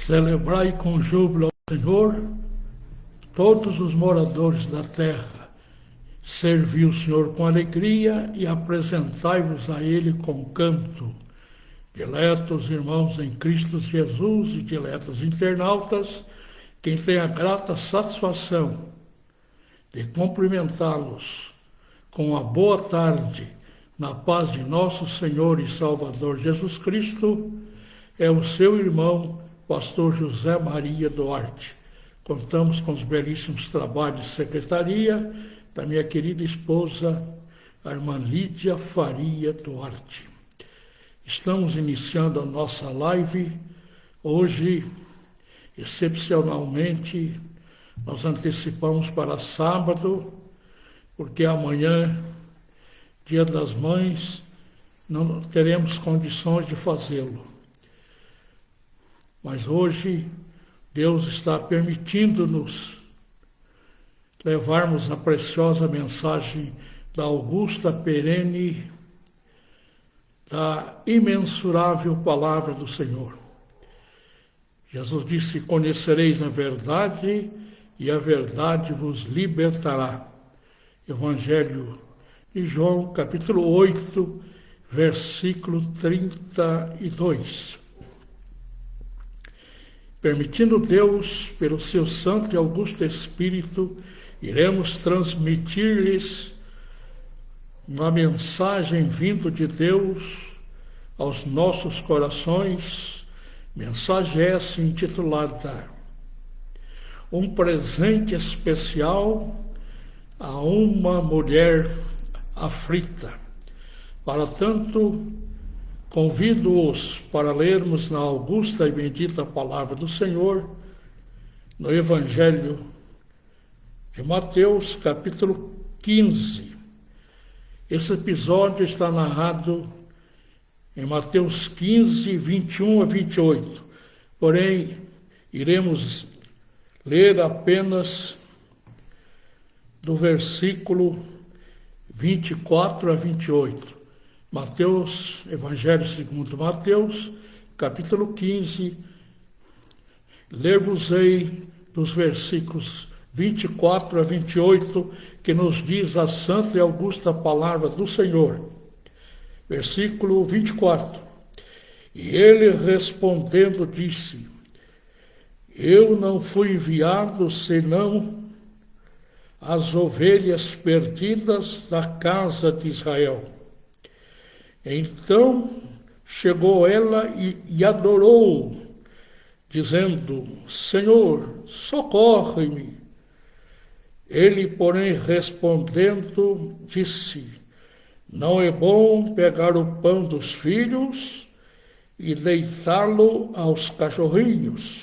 Celebrai com júbilo ao Senhor todos os moradores da terra. Servi o Senhor com alegria e apresentai-vos a Ele com canto. Diletos irmãos em Cristo Jesus e diletos internautas, quem tem a grata satisfação de cumprimentá-los com a boa tarde, na paz de nosso Senhor e Salvador Jesus Cristo, é o seu irmão, pastor José Maria Duarte. Contamos com os belíssimos trabalhos de secretaria da minha querida esposa, a irmã Lídia Faria Duarte. Estamos iniciando a nossa live. Hoje, excepcionalmente, nós antecipamos para sábado, porque amanhã, Dia das Mães, não teremos condições de fazê-lo. Mas hoje, Deus está permitindo-nos levarmos a preciosa mensagem da augusta perene, da imensurável palavra do Senhor. Jesus disse: conhecereis a verdade e a verdade vos libertará. Evangelho de João, capítulo 8, versículo 32. Permitindo Deus, pelo seu Santo e Augusto Espírito, iremos transmitir-lhes uma mensagem vindo de Deus aos nossos corações, mensagem essa intitulada Um presente especial a uma mulher aflita. Para tanto, convido-os para lermos na augusta e bendita palavra do Senhor, no Evangelho de Mateus, capítulo 15. Esse episódio está narrado em Mateus 15, 21 a 28. Porém, iremos ler apenas do versículo 24 a 28. Mateus, Evangelho segundo Mateus, capítulo 15. Ler-vos-ei dos versículos 24 a 28, que nos diz a santa e augusta palavra do Senhor. Versículo 24. E ele respondendo disse: Eu não fui enviado senão as ovelhas perdidas da casa de Israel. Então chegou ela e adorou, dizendo: Senhor, socorre-me. Ele, porém, respondendo, disse: Não é bom pegar o pão dos filhos e deitá-lo aos cachorrinhos.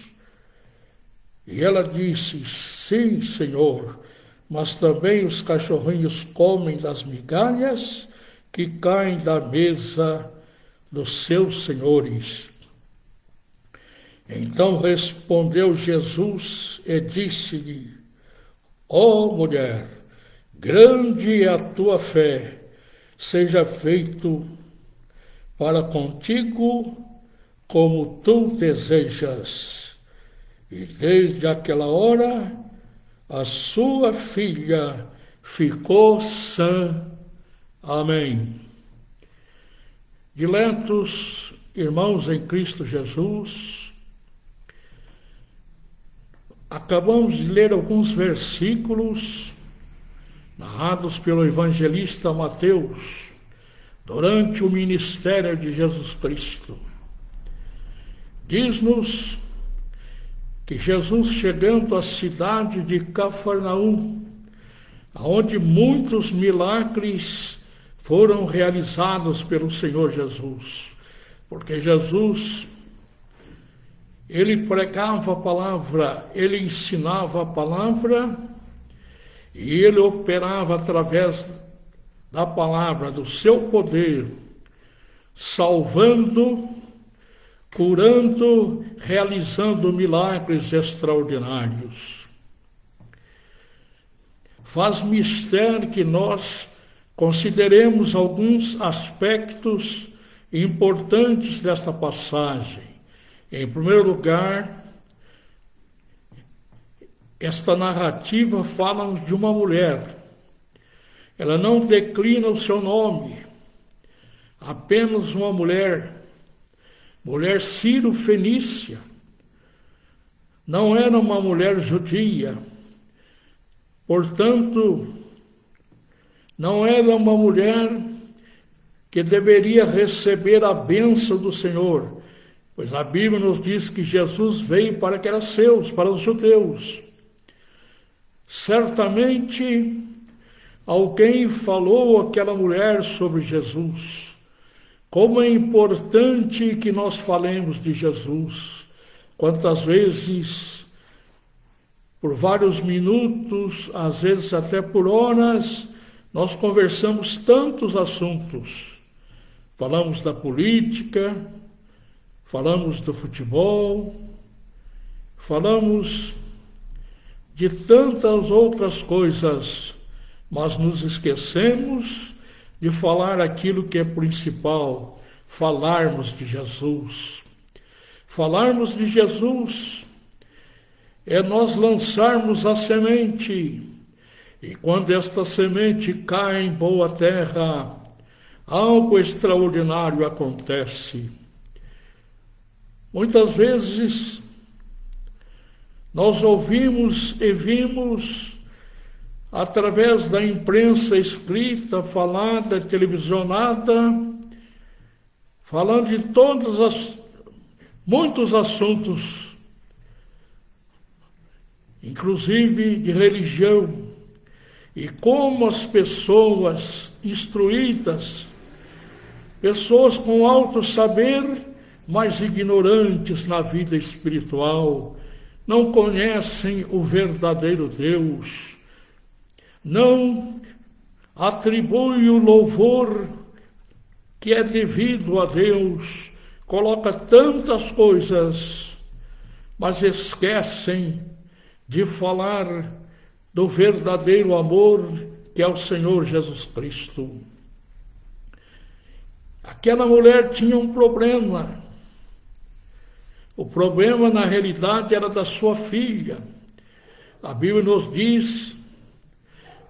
E ela disse: Sim, Senhor, mas também os cachorrinhos comem das migalhas que caem da mesa dos seus senhores. Então respondeu Jesus e disse-lhe: Ó mulher, grande é a tua fé, seja feito para contigo como tu desejas. E desde aquela hora a sua filha ficou sã. Amém. Diletos irmãos em Cristo Jesus, acabamos de ler alguns versículos narrados pelo evangelista Mateus durante o ministério de Jesus Cristo. Diz-nos que Jesus, chegando à cidade de Cafarnaum, onde muitos milagres foram realizados pelo Senhor Jesus, porque Jesus, ele pregava a palavra, ele ensinava a palavra e ele operava através da palavra, do seu poder, salvando, curando, realizando milagres extraordinários. Faz mistério que nós consideremos alguns aspectos importantes desta passagem. Em primeiro lugar, esta narrativa fala de uma mulher. Ela não declina o seu nome, apenas uma mulher, mulher Ciro-fenícia. Não era uma mulher judia, portanto, não era uma mulher que deveria receber a bênção do Senhor, pois a Bíblia nos diz que Jesus veio para que era seus, para os judeus. Certamente, alguém falou àquela mulher sobre Jesus. Como é importante que nós falemos de Jesus. Quantas vezes, por vários minutos, às vezes até por horas, nós conversamos tantos assuntos. Falamos da política, falamos do futebol, falamos de tantas outras coisas, mas nos esquecemos de falar aquilo que é principal, falarmos de Jesus. Falarmos de Jesus é nós lançarmos a semente, e quando esta semente cai em boa terra, algo extraordinário acontece. Muitas vezes nós ouvimos e vimos através da imprensa escrita, falada, televisionada, falando de muitos assuntos, inclusive de religião, e como as pessoas instruídas, pessoas com alto saber, mas ignorantes na vida espiritual, não conhecem o verdadeiro Deus, não atribuem o louvor que é devido a Deus, coloca tantas coisas, mas esquecem de falar do verdadeiro amor que é o Senhor Jesus Cristo. Aquela mulher tinha um problema. O problema, na realidade, era da sua filha. A Bíblia nos diz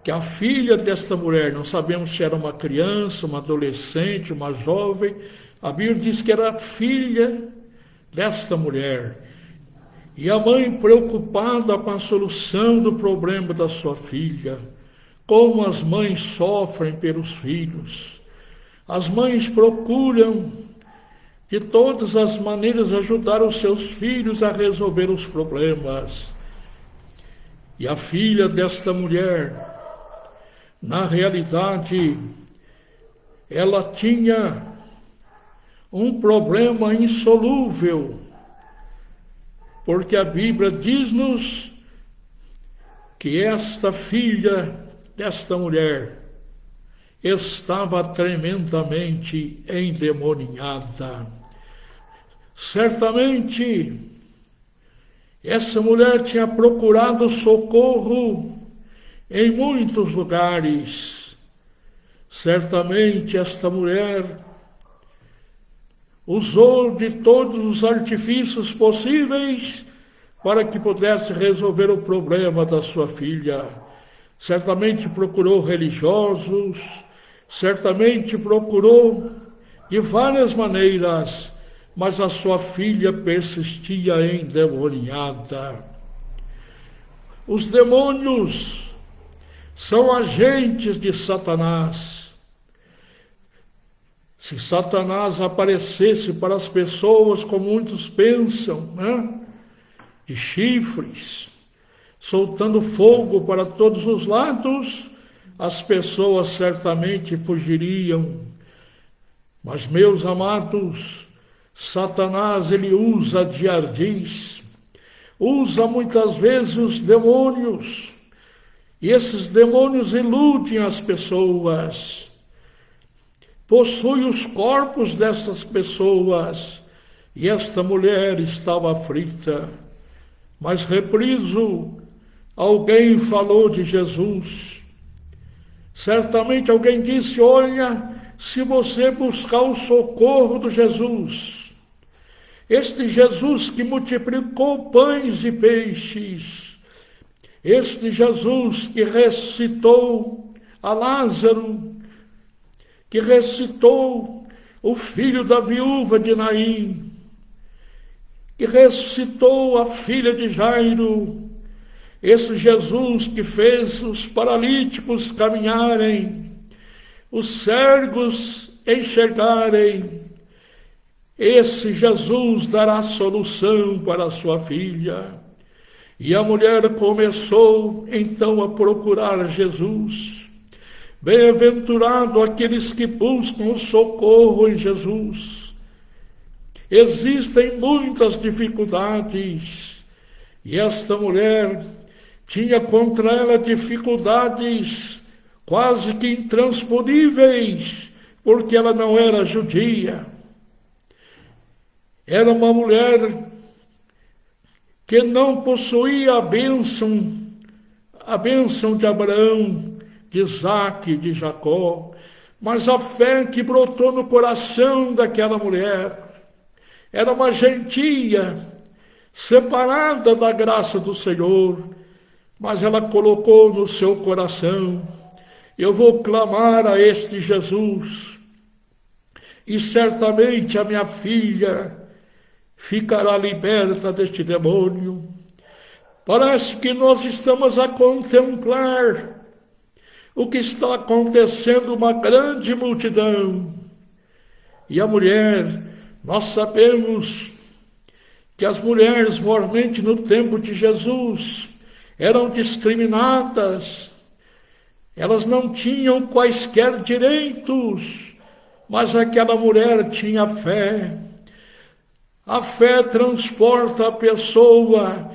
que a filha desta mulher, não sabemos se era uma criança, uma adolescente, uma jovem, a Bíblia diz que era filha desta mulher. E a mãe, preocupada com a solução do problema da sua filha, como as mães sofrem pelos filhos. As mães procuram, de todas as maneiras, ajudar os seus filhos a resolver os problemas. E a filha desta mulher, na realidade, ela tinha um problema insolúvel, porque a Bíblia diz-nos que esta filha desta mulher estava tremendamente endemoniada. Certamente, essa mulher tinha procurado socorro em muitos lugares. Certamente, esta mulher usou de todos os artifícios possíveis para que pudesse resolver o problema da sua filha. Certamente procurou religiosos, certamente procurou de várias maneiras, mas a sua filha persistia endemoniada. Os demônios são agentes de Satanás. Se Satanás aparecesse para as pessoas, como muitos pensam, de chifres, soltando fogo para todos os lados, as pessoas certamente fugiriam. Mas, meus amados, Satanás, ele usa de ardis, usa muitas vezes os demônios, e esses demônios iludem as pessoas, possui os corpos dessas pessoas, e esta mulher estava aflita. Mas repriso, alguém falou de Jesus. Certamente alguém disse: olha, se você buscar o socorro do Jesus, este Jesus que multiplicou pães e peixes, Este Jesus que ressuscitou a Lázaro, que ressuscitou o filho da viúva de Naim, que ressuscitou a filha de Jairo, esse Jesus que fez os paralíticos caminharem, os cegos enxergarem, esse Jesus dará solução para a sua filha. E a mulher começou então a procurar Jesus. Bem-aventurado aqueles que buscam socorro em Jesus. Existem muitas dificuldades, e esta mulher tinha contra ela dificuldades quase que intransponíveis, porque ela não era judia. Era uma mulher que não possuía a bênção de Abraão, de Isaque, de Jacó, mas a fé que brotou no coração daquela mulher era uma gentia, separada da graça do Senhor, mas ela colocou no seu coração: eu vou clamar a este Jesus, e certamente a minha filha ficará liberta deste demônio. Parece que nós estamos a contemplar o que está acontecendo, uma grande multidão. E a mulher, nós sabemos que as mulheres, mormente no tempo de Jesus, eram discriminadas, elas não tinham quaisquer direitos, mas aquela mulher tinha fé. A fé transporta a pessoa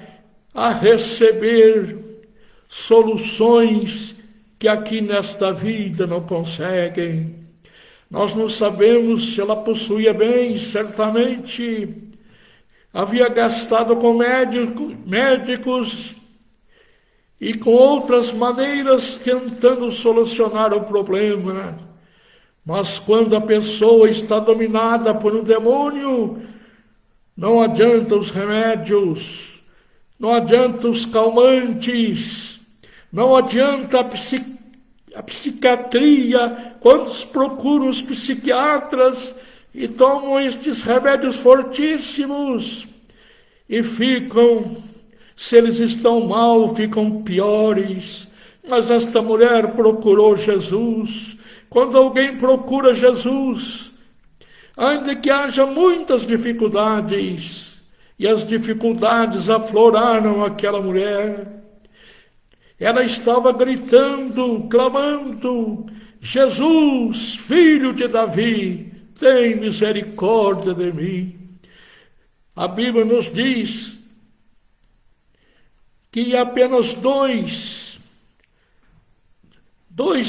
a receber soluções que aqui nesta vida não conseguem. Nós não sabemos se ela possuía bens, certamente havia gastado com médicos e com outras maneiras tentando solucionar o problema. Mas quando a pessoa está dominada por um demônio, não adianta os remédios, não adianta os calmantes, não adianta a psiquiatria. Quantos procuram os psiquiatras e tomam estes remédios fortíssimos e ficam, se eles estão mal, ficam piores. Mas esta mulher procurou Jesus. Quando alguém procura Jesus, ainda que haja muitas dificuldades, e as dificuldades afloraram aquela mulher, ela estava gritando, clamando: Jesus, filho de Davi, tem misericórdia de mim. A Bíblia nos diz que apenas dois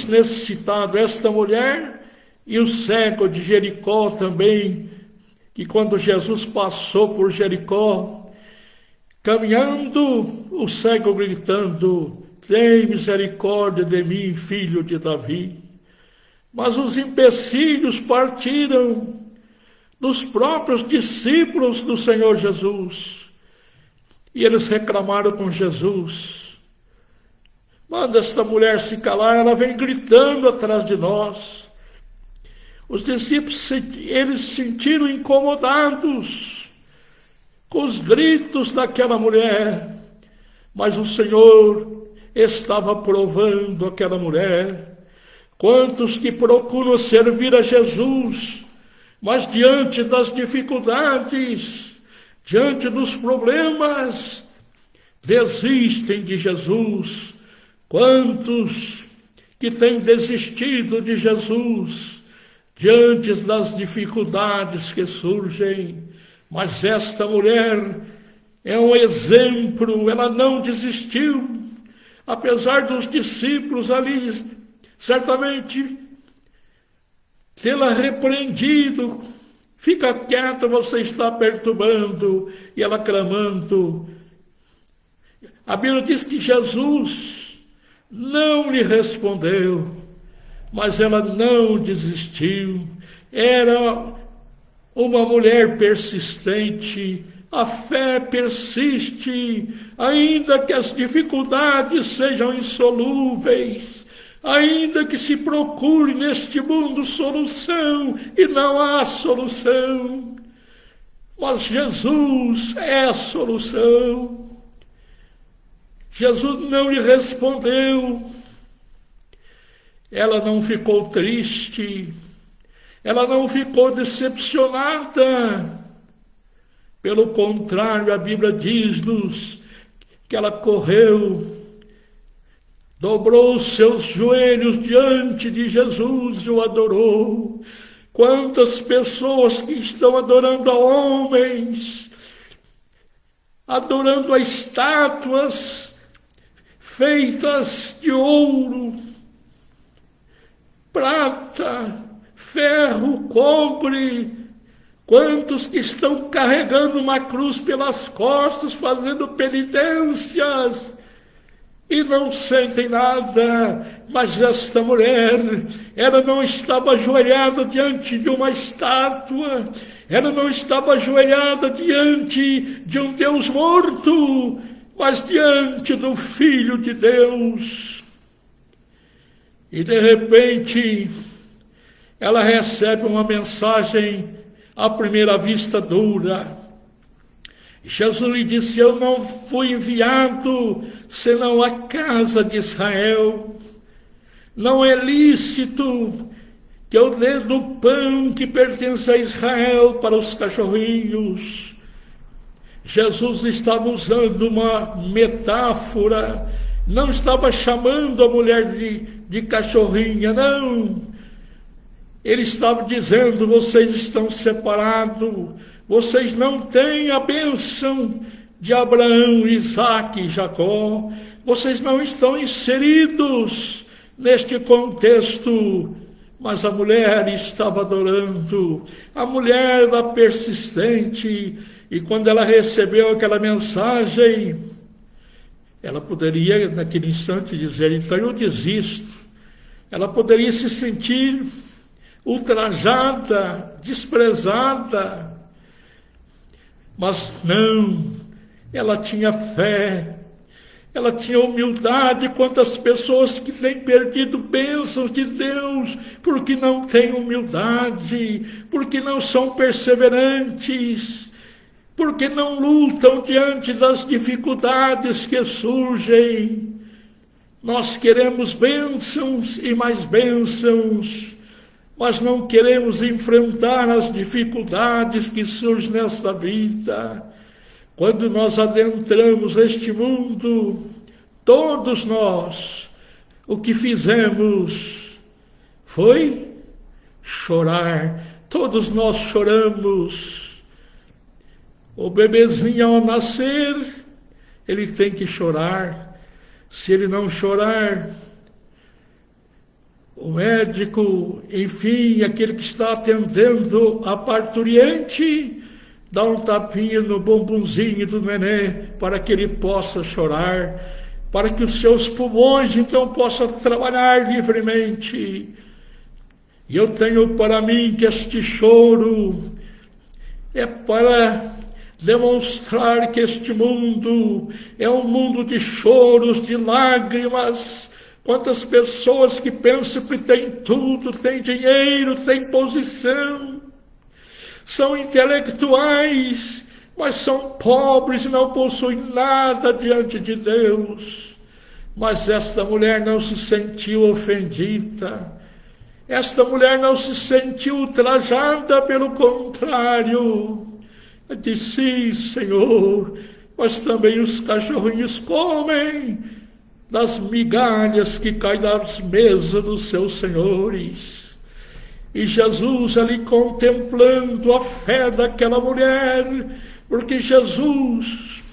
necessitados, esta mulher e o cego de Jericó também, que quando Jesus passou por Jericó, caminhando, o cego gritando: tem misericórdia de mim, filho de Davi. Mas os empecilhos partiram dos próprios discípulos do Senhor Jesus, e eles reclamaram com Jesus: manda esta mulher se calar, ela vem gritando atrás de nós. Os discípulos, eles se sentiram incomodados com os gritos daquela mulher, mas o Senhor estava provando aquela mulher. Quantos que procuram servir a Jesus, mas diante das dificuldades, diante dos problemas, desistem de Jesus. Quantos que têm desistido de Jesus diante das dificuldades que surgem. Mas esta mulher é um exemplo, ela não desistiu, apesar dos discípulos ali, certamente, tê-la repreendido: fica quieta, você está perturbando, e ela clamando. A Bíblia diz que Jesus não lhe respondeu, mas ela não desistiu. Era uma mulher persistente, A fé persiste, ainda que as dificuldades sejam insolúveis, ainda que se procure neste mundo solução e não há solução. Mas Jesus é a solução. Jesus não lhe respondeu. Ela não ficou triste, ela não ficou decepcionada. Pelo contrário, a Bíblia diz-nos que ela correu, dobrou os seus joelhos diante de Jesus e o adorou. Quantas pessoas que estão adorando a homens, adorando a estátuas feitas de ouro, prata, ferro, cobre. Quantos que estão carregando uma cruz pelas costas, fazendo penitências e não sentem nada. Mas esta mulher, ela não estava ajoelhada diante de uma estátua, ela não estava ajoelhada diante de um Deus morto, mas diante do Filho de Deus. E de repente, ela recebe uma mensagem à primeira vista dura. Jesus lhe disse: eu não fui enviado senão à casa de Israel. Não é lícito que eu dê do pão que pertence a Israel para os cachorrinhos. Jesus estava usando uma metáfora, não estava chamando a mulher de cachorrinha, não. Ele estava dizendo: vocês estão separados, vocês não têm a bênção de Abraão, Isaque e Jacó, vocês não estão inseridos neste contexto. Mas a mulher estava adorando, a mulher era persistente, e quando ela recebeu aquela mensagem, ela poderia naquele instante dizer: então eu desisto. Ela poderia se sentir ultrajada, desprezada, mas não, ela tinha fé, ela tinha humildade. Quantas pessoas que têm perdido bênçãos de Deus porque não têm humildade, porque não são perseverantes, porque não lutam diante das dificuldades que surgem. Nós queremos bênçãos e mais bênçãos, mas não queremos enfrentar as dificuldades que surgem nesta vida. Quando nós adentramos este mundo, todos nós, o que fizemos foi chorar. Todos nós choramos. O bebezinho, ao nascer, ele tem que chorar. Se ele não chorar, o médico, enfim, aquele que está atendendo a parturiente, dá um tapinha no bumbumzinho do nenê para que ele possa chorar, para que os seus pulmões então possam trabalhar livremente. E eu tenho para mim que este choro é para demonstrar que este mundo é um mundo de choros, de lágrimas. Quantas pessoas que pensam que têm tudo, têm dinheiro, têm posição, são intelectuais, mas são pobres e não possuem nada diante de Deus. Mas esta mulher não se sentiu ofendida, esta mulher não se sentiu ultrajada, pelo contrário, disse: sim, Senhor, mas também os cachorrinhos comem das migalhas que caem das mesas dos seus senhores. E Jesus ali contemplando a fé daquela mulher, porque Jesus,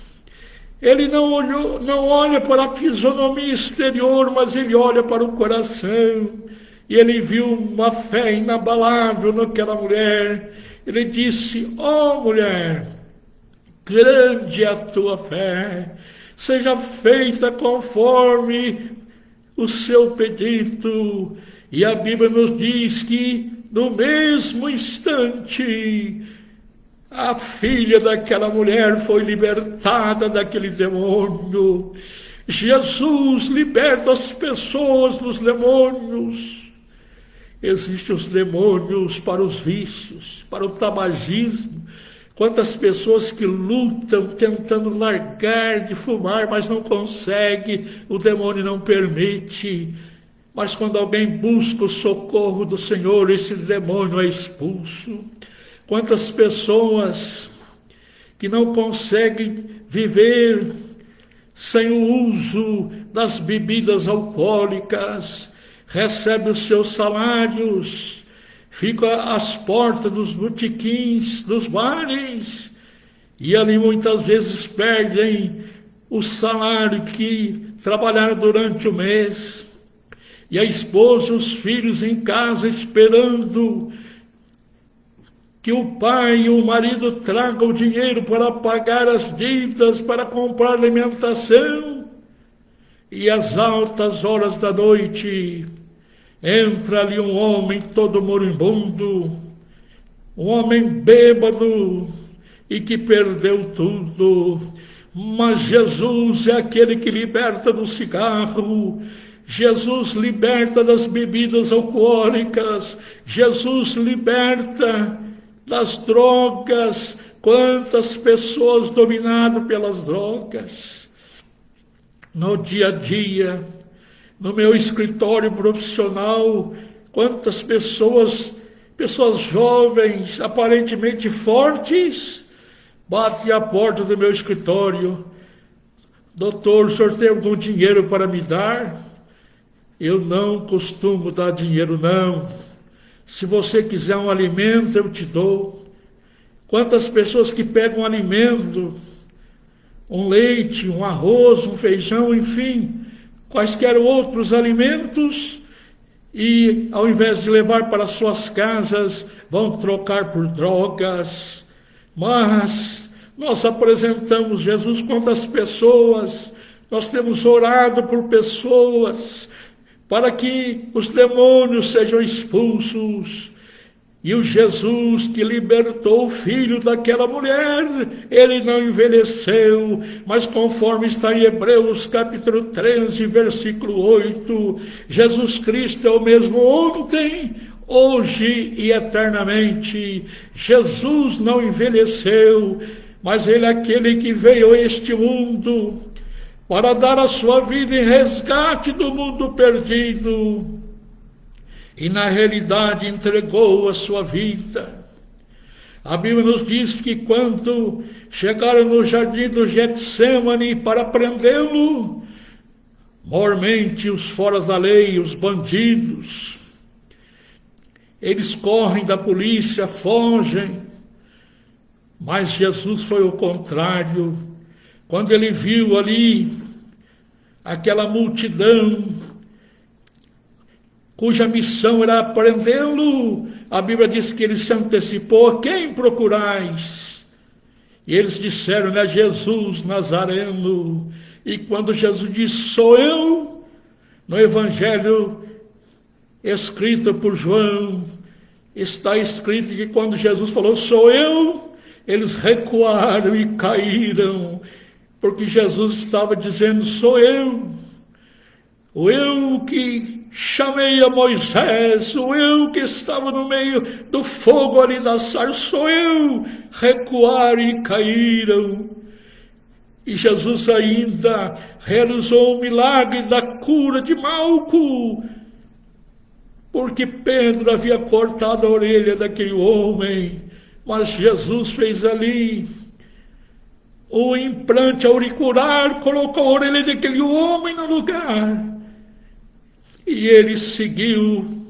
ele não olha para a fisionomia exterior, mas ele olha para o coração, e ele viu uma fé inabalável naquela mulher. Ele disse: ó mulher, grande é a tua fé, seja feita conforme o seu pedido. E a Bíblia nos diz que no mesmo instante A filha daquela mulher foi libertada daquele demônio. Jesus liberta as pessoas dos demônios. Existem os demônios para os vícios, para o tabagismo. Quantas pessoas que lutam tentando largar de fumar, mas não consegue, o demônio não permite. Mas quando alguém busca o socorro do Senhor, esse demônio é expulso. Quantas pessoas que não conseguem viver sem o uso das bebidas alcoólicas, recebem os seus salários, ficam às portas dos botequins, dos bares, e ali muitas vezes perdem o salário que trabalharam durante o mês, e a esposa e os filhos em casa esperando que o pai e o marido tragam o dinheiro para pagar as dívidas, para comprar alimentação, e às altas horas da noite entra ali um homem todo moribundo, um homem bêbado e que perdeu tudo. Mas Jesus é aquele que liberta do cigarro, Jesus liberta das bebidas alcoólicas, Jesus liberta das drogas. Quantas pessoas dominadas pelas drogas. No dia a dia, no meu escritório profissional, quantas pessoas jovens, aparentemente fortes, batem à porta do meu escritório. Doutor, o senhor tem algum dinheiro para me dar? Eu não costumo dar dinheiro, não. Se você quiser um alimento, eu te dou. Quantas pessoas que pegam alimento, um leite, um arroz, um feijão, enfim, quaisquer outros alimentos, e ao invés de levar para suas casas, vão trocar por drogas. Mas nós apresentamos Jesus. Quantas pessoas, nós temos orado por pessoas, para que os demônios sejam expulsos. E o Jesus que libertou o filho daquela mulher, ele não envelheceu, mas conforme está em Hebreus capítulo 13, versículo 8, Jesus Cristo é o mesmo ontem, hoje e eternamente. Jesus não envelheceu, mas ele é aquele que veio a este mundo para dar a sua vida em resgate do mundo perdido. E na realidade entregou a sua vida. A Bíblia nos diz que quando chegaram no jardim do Getsêmani para prendê-lo, mormente os foras da lei, os bandidos, eles correm da polícia, fogem. Mas Jesus foi o contrário. Quando ele viu ali aquela multidão cuja missão era prendê-lo, a Bíblia diz que ele se antecipou: quem procurais? E eles disseram: é Jesus Nazareno. E quando Jesus disse: sou eu, no Evangelho escrito por João, está escrito que quando Jesus falou: sou eu, eles recuaram e caíram, porque Jesus estava dizendo: sou eu que chamei a Moisés, o eu que estava no meio do fogo ali da sarça, sou eu. Recuaram e caíram. E Jesus ainda realizou o milagre da cura de Malco, porque Pedro havia cortado a orelha daquele homem, mas Jesus fez ali o implante auricular, colocou a orelha daquele homem no lugar. E ele seguiu,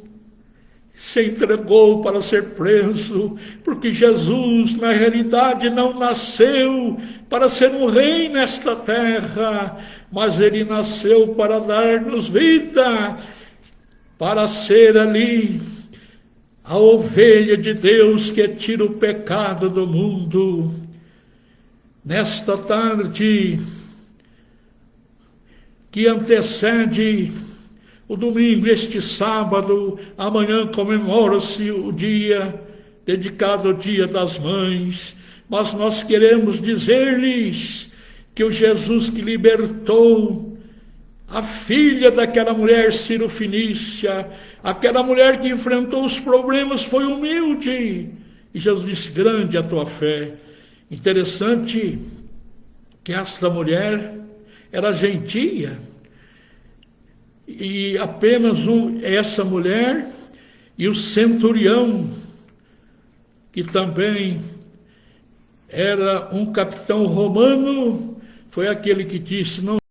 se entregou para ser preso, porque Jesus, na realidade, não nasceu para ser um rei nesta terra, mas ele nasceu para dar-nos vida, para ser ali a ovelha de Deus que tira o pecado do mundo. Nesta tarde que antecede o domingo, este sábado, amanhã comemora-se o dia dedicado ao Dia das Mães. mas nós queremos dizer-lhes que o Jesus que libertou a filha daquela mulher cirofenícia, aquela mulher que enfrentou os problemas, foi humilde. E Jesus disse: grande a tua fé. Interessante que esta mulher era gentia. E apenas essa mulher e o centurião, que também era um capitão romano, foi aquele que disse: não